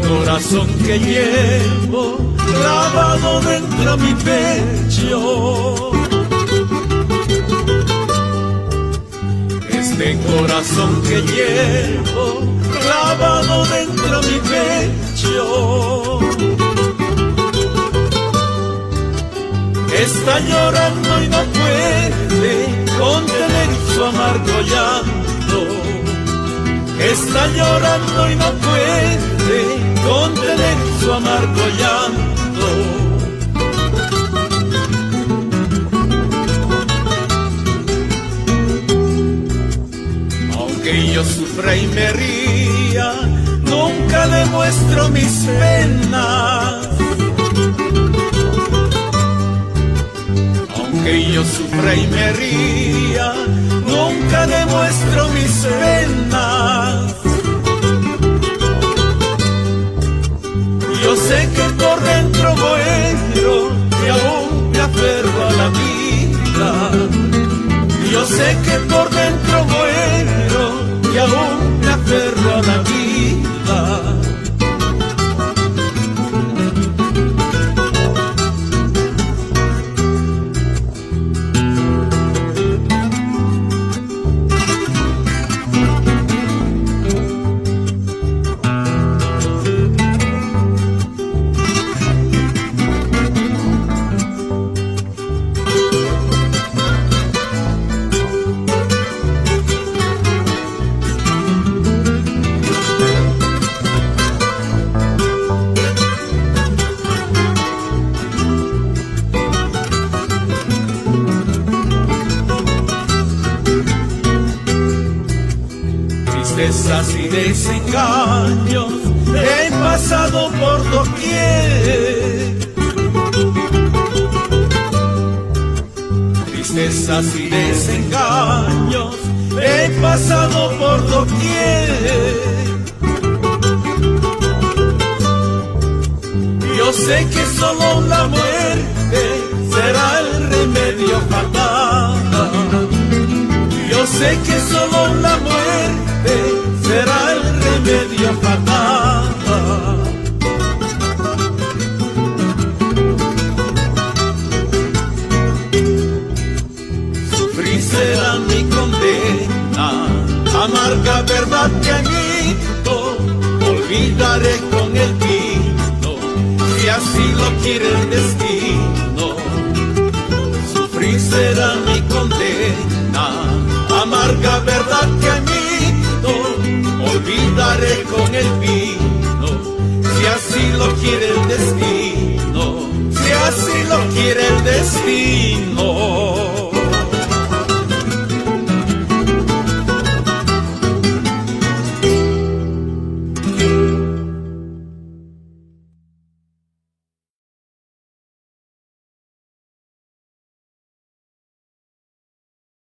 corazón que llevo clavado dentro mi pecho. Este corazón que llevo clavado dentro mi pecho está llorando y no puede contener su amargo llanto. Está llorando y no puede contener su amargo llanto. Aunque yo sufra y me ría, nunca demuestro mis penas. Aunque yo sufra y me ría, nunca demuestro mis penas. Yo sé que por dentro muero y aún me aferro a la vida. Yo sé que por dentro muero y aún me aferro a la vida. Tristezas y desengaños he pasado por doquier. Tristezas y desengaños he pasado por doquier. Yo sé que solo la muerte será el remedio fatal. Yo sé que solo la muerte será el remedio fatal. Sufrir será mi condena, amarga verdad que añito olvidaré con el vino, si así lo quiere el destino. Sufrir será mi condena, amarga verdad que añito olvidaré con el vino, si así lo quiere el destino, si así lo quiere el destino.